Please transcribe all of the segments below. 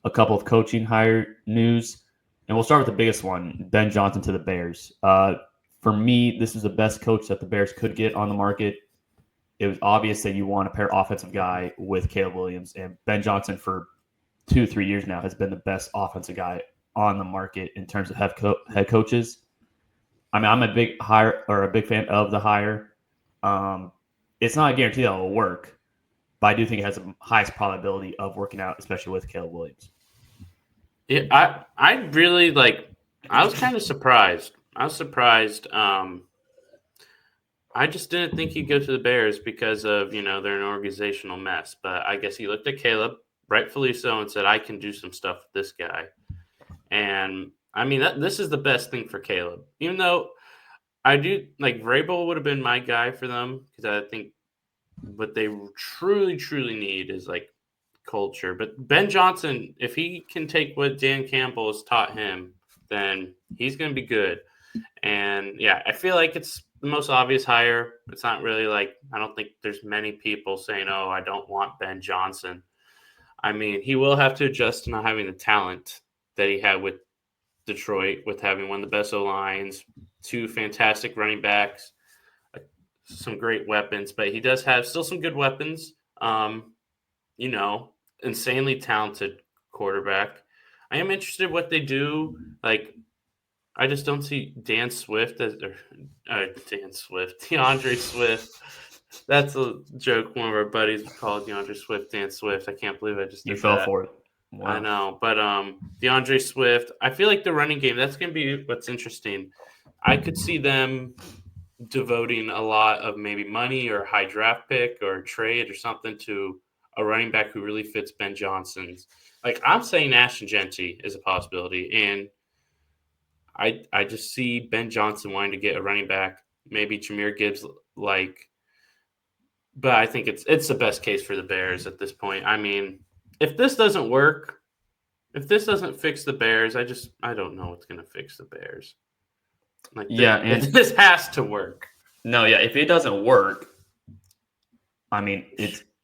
a couple of coaching hire news, and we'll start with the biggest one: Ben Johnson to the Bears. For me, this is the best coach that the Bears could get on the market. It was obvious that you want a pair offensive guy with Caleb Williams, and Ben Johnson for 2-3 years now has been the best offensive guy on the market in terms of head coaches. I mean, I'm a big fan of the hire. It's not a guarantee that it will work, but I do think it has the highest probability of working out, especially with Caleb Williams. Yeah, I really like. I was kind of surprised. I just didn't think he'd go to the Bears because of they're an organizational mess. But I guess he looked at Caleb, rightfully so, and said, "I can do some stuff with this guy." And I mean, this is the best thing for Caleb, even though I do like Vrabel would have been my guy for them because I think what they truly, truly need is like culture. But Ben Johnson, if he can take what Dan Campbell has taught him, then he's going to be good. And yeah, I feel like it's the most obvious hire. It's not really like, I don't think there's many people saying, "Oh, I don't want Ben Johnson." I mean, he will have to adjust to not having the talent that he had with Detroit, with having one of the best O-lines, 2 fantastic running backs, some great weapons, but he does have still some good weapons. Insanely talented quarterback. I am interested what they do. Like, I just don't see DeAndre Swift. That's a joke. One of our buddies called DeAndre Swift Dan Swift. I can't believe I just did You fell that. for it. Wow. I know, but DeAndre Swift. I feel like the running game, that's going to be what's interesting. I could see them devoting a lot of maybe money or a high draft pick or a trade or something to a running back who really fits Ben Johnson's. Like, I'm saying Ashton Genty is a possibility, and I just see Ben Johnson wanting to get a running back, maybe Jahmyr Gibbs but I think it's the best case for the Bears at this point. I mean, if this doesn't work, if this doesn't fix the Bears, I don't know what's going to fix the Bears. Like, and this has to work. No, yeah, if it doesn't work, I mean,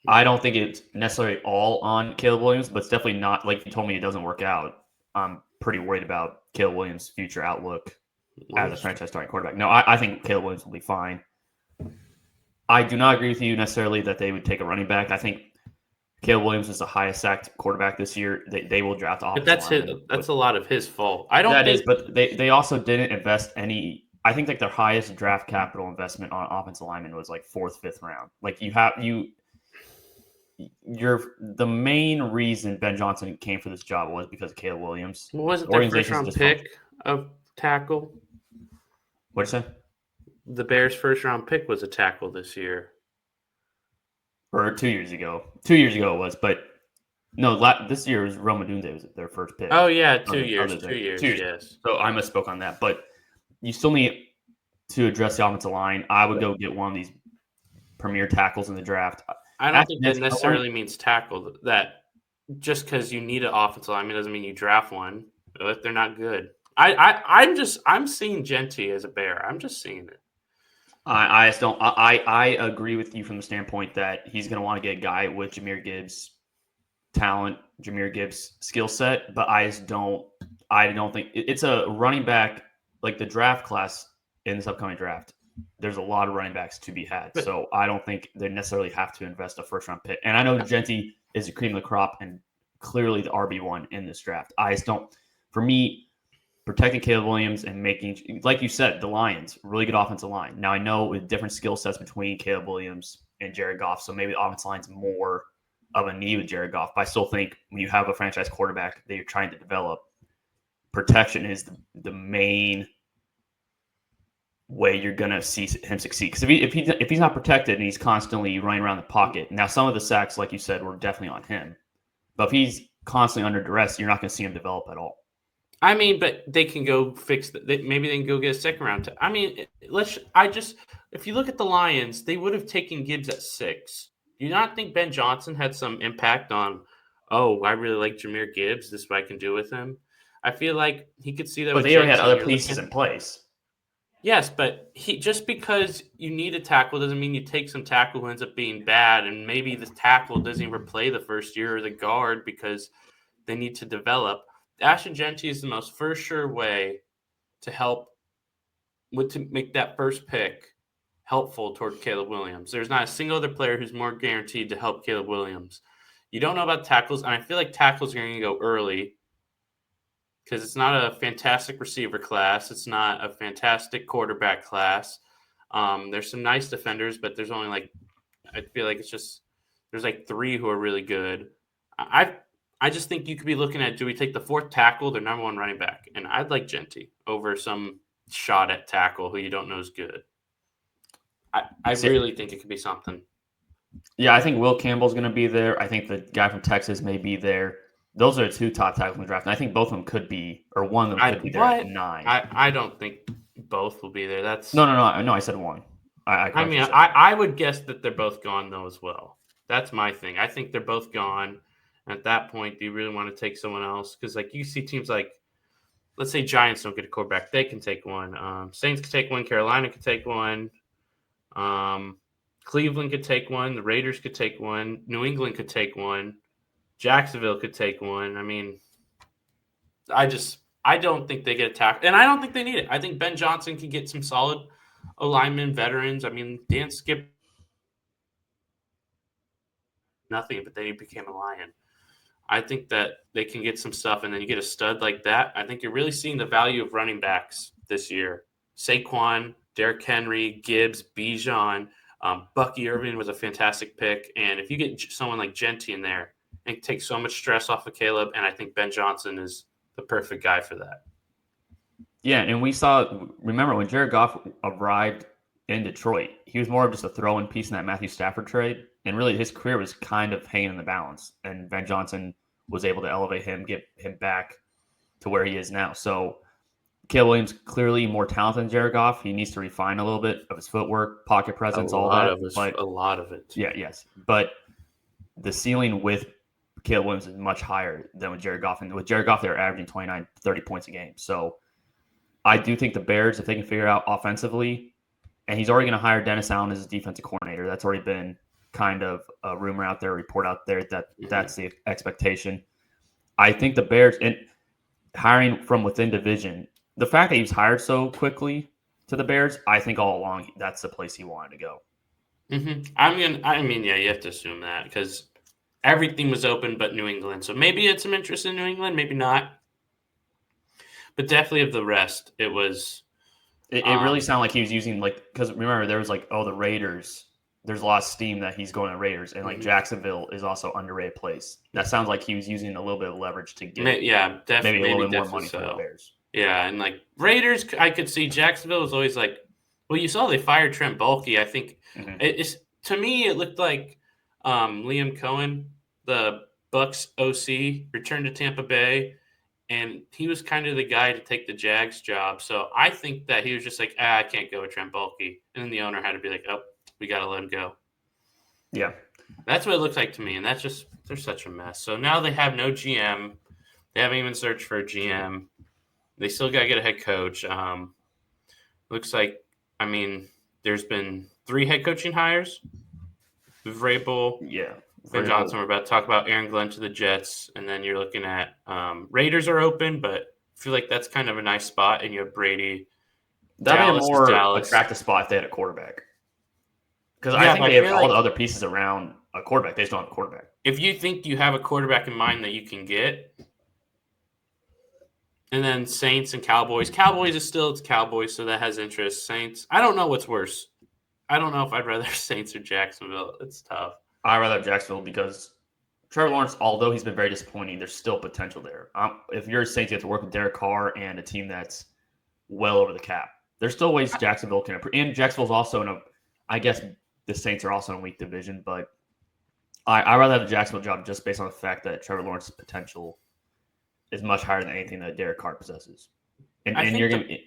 I don't think it's necessarily all on Caleb Williams, but it's definitely not, like you told me, it doesn't work out. I'm pretty worried about Caleb Williams' future outlook as a franchise starting quarterback. No, I think Caleb Williams will be fine. I do not agree with you necessarily that they would take a running back. I think Caleb Williams is the highest sacked quarterback this year. They will draft off. But that's a lot of his fault. But they also didn't invest any. I think like their highest draft capital investment on offensive lineman was like 4th, 5th round. Like the main reason Ben Johnson came for this job was because of Caleb Williams. Wasn't their first round pick of tackle? What'd you say? The Bears' first round pick was a tackle this year. Or 2 years ago. 2 years ago it was, but no, this year was Rome Odunze was their first pick. Oh yeah, 2 years. 2 years. Yes. So I misspoke on that, but you still need to address the offensive line. I would go get one of these premier tackles in the draft. I don't think that necessarily means tackle. That just because you need an offensive lineman doesn't mean you draft one if they're not good. I'm seeing Genty as a Bear. I'm just seeing it. I just don't. I agree with you from the standpoint that he's going to want to get a guy with Jahmyr Gibbs' talent, Jahmyr Gibbs' skill set, but I just don't. I don't think it's a running back like the draft class in this upcoming draft. There's a lot of running backs to be had, so I don't think they necessarily have to invest a first round pick. And I know Genty is the cream of the crop and clearly the RB1 in this draft. I just don't. For me, protecting Caleb Williams and making, like you said, the Lions, really good offensive line. Now, I know with different skill sets between Caleb Williams and Jared Goff, so maybe the offensive line's more of a need with Jared Goff. But I still think when you have a franchise quarterback that you're trying to develop, protection is the main way you're going to see him succeed. Because if he's not protected and he's constantly running around the pocket, now some of the sacks, like you said, were definitely on him. But if he's constantly under duress, you're not going to see him develop at all. I mean, but they can go fix that. Maybe they can go get a second round. I mean, if you look at the Lions, they would have taken Gibbs at 6. Do you not think Ben Johnson had some impact on, I really like Jahmyr Gibbs. This is what I can do with him. I feel like he could see that. But they already had other pieces in place. Yes, but just because you need a tackle doesn't mean you take some tackle who ends up being bad, and maybe the tackle doesn't even play the first year or the guard because they need to develop. Ashton Genty is the most for sure way to make that first pick helpful toward Caleb Williams. There's not a single other player who's more guaranteed to help Caleb Williams. You don't know about tackles, and I feel like tackles are going to go early because it's not a fantastic receiver class. It's not a fantastic quarterback class. There's some nice defenders, but there's only I feel like there's 3 who are really good. I just think you could be looking at, do we take the 4th tackle, their number 1 running back? And I'd like Genty over some shot at tackle who you don't know is good. I really think it could be something. Yeah, I think Will Campbell's going to be there. I think the guy from Texas may be there. Those are the 2 top tackles in the draft. And I think both of them could be, or one of them could be there at 9. I don't think both will be there. No, I said 1. I would guess that they're both gone, though, as well. That's my thing. I think they're both gone. At that point, do you really want to take someone else? Because, you see teams let's say Giants don't get a quarterback. They can take one. Saints could take one. Carolina could take one. Cleveland could take one. The Raiders could take one. New England could take one. Jacksonville could take one. I mean, I don't think they get a tackle. And I don't think they need it. I think Ben Johnson can get some solid alignment veterans. I mean, Dan skipped nothing, but then he became a Lion. I think that they can get some stuff, and then you get a stud like that. I think you're really seeing the value of running backs this year. Saquon, Derrick Henry, Gibbs, Bijan, Bucky Irving was a fantastic pick. And if you get someone like Genty in there, it takes so much stress off of Caleb, and I think Ben Johnson is the perfect guy for that. Yeah, and remember when Jared Goff arrived in Detroit, he was more of just a throw-in piece in that Matthew Stafford trade, and really his career was kind of hanging in the balance, and Ben Johnson was able to elevate him, get him back to where he is now. So Caleb Williams clearly more talented than Jared Goff. He needs to refine a little bit of his footwork, pocket presence, all that. A lot of it. Yeah, yes. But the ceiling with Caleb Williams is much higher than with Jared Goff. And with Jared Goff, they're averaging 29, 30 points a game. So I do think the Bears, if they can figure out offensively, and he's already going to hire Dennis Allen as his defensive coordinator. That's already been kind of a rumor out there, a report out there that that's the expectation. I think the Bears, and hiring from within division, the fact that he was hired so quickly to the Bears, I think all along that's the place he wanted to go. Mm-hmm. I mean, yeah, you have to assume that because everything was open but New England. So maybe it's some interest in New England, maybe not. But definitely of the rest, it was. It really sounded like he was using, because remember, there was the Raiders. There's a lot of steam that he's going to Raiders, and Jacksonville is also underrated place. That sounds like he was using a little bit of leverage to get maybe a little bit more money for the Bears. Yeah, and Raiders, I could see. Jacksonville was always well, you saw they fired Trent Baalke. I think it's, to me, it looked like Liam Cohen, the Bucs OC, returned to Tampa Bay, and he was kind of the guy to take the Jags job. So I think that he was just I can't go with Trent Baalke, and then the owner had to be oh, we got to let him go. Yeah, that's what it looks like to me, and they're such a mess. So now they have no GM. They haven't even searched for a GM. They still got to get a head coach. Looks like, there's been 3 head coaching hires. Vrabel, Ben Johnson. We're about to talk about Aaron Glenn to the Jets, and then you're looking at Raiders are open, but I feel like that's kind of a nice spot. And you have Brady. That'd be a more attractive spot if they had a quarterback. Because I think they have all the other pieces around a quarterback. They just don't have a quarterback. If you think you have a quarterback in mind that you can get. And then Saints and Cowboys. Cowboys is still Cowboys, so that has interest. Saints, I don't know what's worse. I don't know if I'd rather Saints or Jacksonville. It's tough. I'd rather have Jacksonville because Trevor Lawrence, although he's been very disappointing, there's still potential there. If you're a Saints, you have to work with Derek Carr and a team that's well over the cap. There's still ways Jacksonville can improve. And Jacksonville's also I guess the Saints are also in a weak division, but I'd rather have the Jacksonville job just based on the fact that Trevor Lawrence's potential is much higher than anything that Derek Carr possesses. And you're going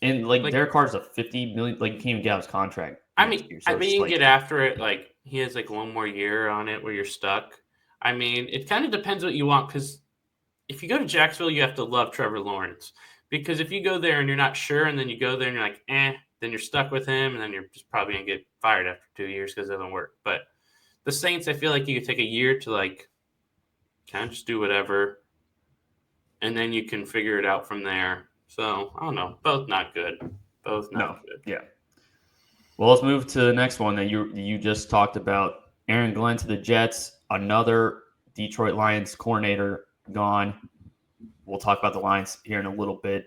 to – Derek Carr's a $50 million – you can't even get out his contract. You can get after it. He has one more year on it where you're stuck. It kind of depends what you want because if you go to Jacksonville, you have to love Trevor Lawrence. Because if you go there and you're not sure and then you go there and you're then you're stuck with him and then you're just probably going to get fired after 2 years because it doesn't work. But the Saints, I feel like you could take a year to kind of just do whatever. and then you can figure it out from there. So I don't know. Both not good. Both not No, good. yeah. Well, let's move to the next one that you just talked about. Aaron Glenn to the Jets, another Detroit Lions coordinator gone. We'll talk about the Lions here in a little bit.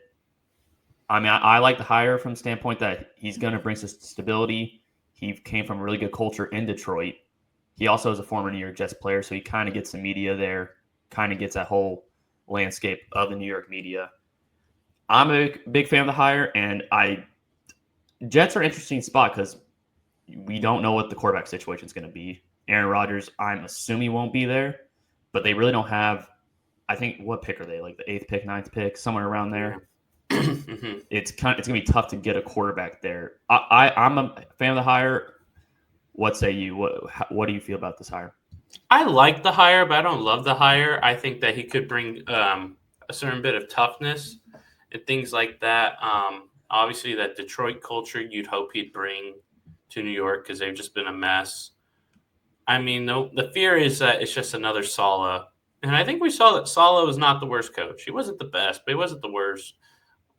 I mean, I like the hire from the standpoint that he's going to bring some stability. He came from a really good culture in Detroit. He also is a former New York Jets player, so he kind of gets the media there, kind of gets that whole landscape of the New York media. I'm a big fan of the hire, and Jets are an interesting spot because we don't know what the quarterback situation is going to be. Aaron Rodgers, I'm assuming won't be there, but they really don't have. I think what pick are they? Like the 8th pick, 9th pick, somewhere around there. Yeah. Mm-hmm. It's going to be tough to get a quarterback there. I'm a fan of the hire. What say you? What do you feel about this hire? I like the hire, but I don't love the hire. I think that he could bring a certain bit of toughness and things like that. Obviously, that Detroit culture you'd hope he'd bring to New York because they've just been a mess. I mean, the fear is that it's just another Saleh. And I think we saw that Saleh was not the worst coach. He wasn't the best, but he wasn't the worst.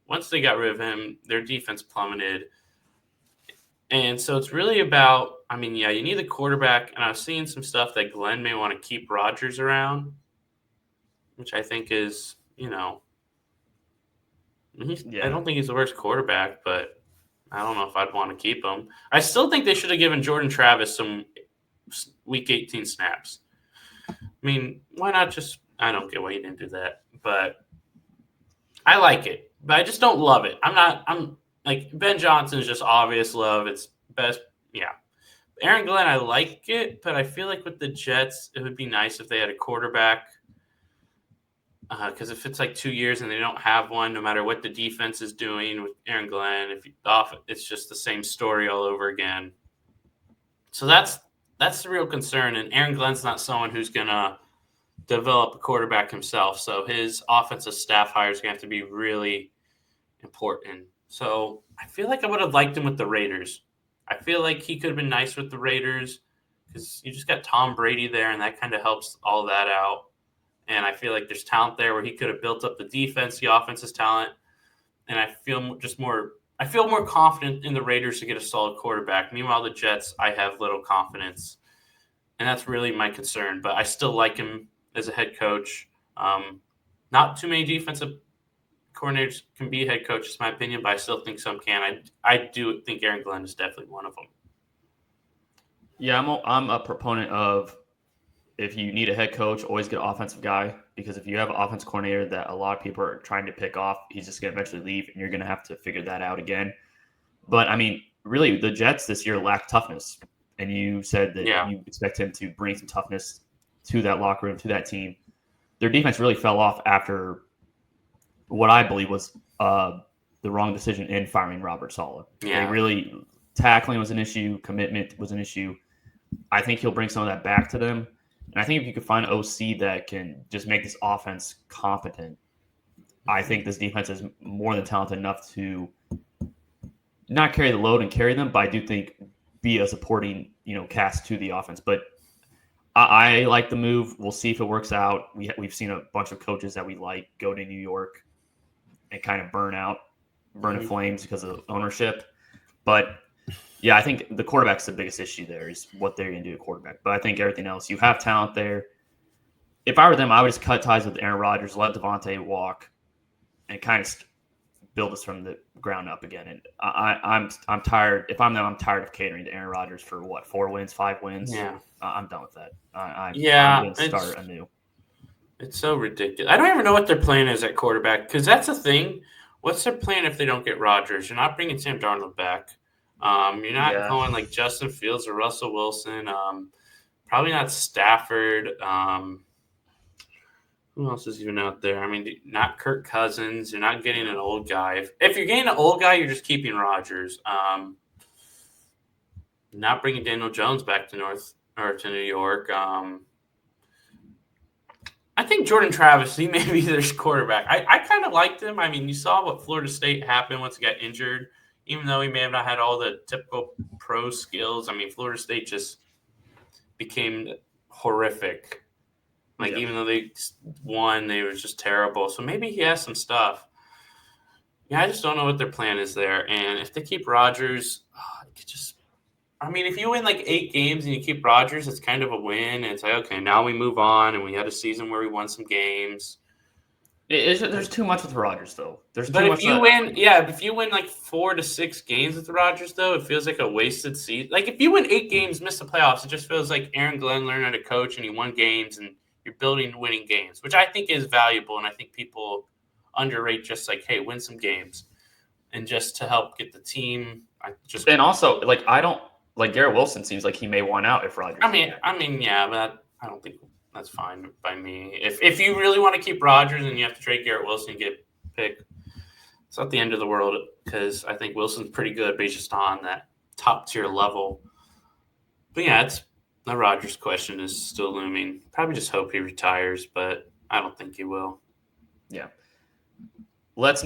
Once they got rid of him, their defense plummeted. And so it's really about, I mean, yeah, you need the quarterback. And I've seen some stuff that Glenn may want to keep Rodgers around, which I think is, I don't think he's the worst quarterback, but I don't know if I'd want to keep him. I still think they should have given Jordan Travis some Week 18 snaps. I mean, why not just? I don't get why you didn't do that, but I like it. But I just don't love it. I'm like Ben Johnson's just obvious love. It's best. Yeah. Aaron Glenn, I like it, but I feel like with the Jets, it would be nice if they had a quarterback. Because if it's like 2 years and they don't have one, no matter what the defense is doing with Aaron Glenn, it's just the same story all over again. So that's the real concern. And Aaron Glenn's not someone who's going to develop a quarterback himself. So his offensive staff hire is going to have to be really important. So I feel like I would have liked him with the Raiders. I feel like he could have been nice with the Raiders because you just got Tom Brady there, and that kind of helps all that out. And I feel like there's talent there where he could have built up the defense, the offense's talent. And I feel more confident in the Raiders to get a solid quarterback. Meanwhile, the Jets, I have little confidence. And that's really my concern. But I still like him as a head coach. Not too many defensive coordinators can be head coaches, in my opinion, but I still think some can. I do think Aaron Glenn is definitely one of them. Yeah, I'm a proponent of if you need a head coach, always get an offensive guy, because if you have an offense coordinator that a lot of people are trying to pick off, he's just going to eventually leave, and you're going to have to figure that out again. But, I mean, really, the Jets this year lack toughness, and you said that you expect him to bring some toughness to that locker room, to that team. Their defense really fell off after what I believe was the wrong decision in firing Robert Saleh. Yeah. Tackling was an issue, commitment was an issue. I think he'll bring some of that back to them. And I think if you could find an OC that can just make this offense competent, I think this defense is more than talented enough to not carry the load and carry them, but I do think be a supporting, cast to the offense. But I like the move. We'll see if it works out. We've seen a bunch of coaches that we like go to New York and kind of burn in flames because of ownership. But yeah, I think the quarterback's the biggest issue there is what they're going to do at quarterback. But I think everything else, you have talent there. If I were them, I would just cut ties with Aaron Rodgers, let Devontae walk, and kind of build this from the ground up again. And I'm tired. If I'm them, I'm tired of catering to Aaron Rodgers for 4 wins, 5 wins. Yeah, I'm done with that. I'm going to start anew. It's so ridiculous. I don't even know what their plan is at quarterback because that's the thing. What's their plan if they don't get Rodgers? You're not bringing Sam Darnold back. You're not going like Justin Fields or Russell Wilson. Probably not Stafford. Who else is even out there? I mean, not Kirk Cousins. You're not getting an old guy. If you're getting an old guy, you're just keeping Rodgers. Not bringing Daniel Jones back to New York. I think Jordan Travis, he may be their quarterback. I kind of liked him. I mean, you saw what Florida State happened once he got injured. Even though he may have not had all the typical pro skills, I mean, Florida State just became horrific. Like, Yeah. even though they won, they were just terrible. So maybe he has some stuff. Yeah, I just don't know what their plan is there. And if they keep Rodgers, it could just – I mean, if you win like 8 games and you keep Rodgers, it's kind of a win. And it's like, okay, now we move on. And we had a season where we won some games. There's too much with Rodgers, though. There's But too if much. you win, if you win like 4 to 6 games with the Rodgers, though, it feels like a wasted season. Like if you win 8 games, miss the playoffs, it just feels like Aaron Glenn learned how to coach and he won games and you're building winning games, which I think is valuable. And I think people underrate just like, hey, win some games, and just to help get the team. And also, like I don't like Garrett Wilson. Seems like he may want out if Rodgers. Yeah, but I don't think that's fine by me. If you really want to keep Rodgers and you have to trade Garrett Wilson and get pick. It's not the end of the world because I think Wilson's pretty good, but he's just on that top tier level. But yeah, the Rodgers question is still looming. Probably just hope he retires, but I don't think he will. Yeah. Let's now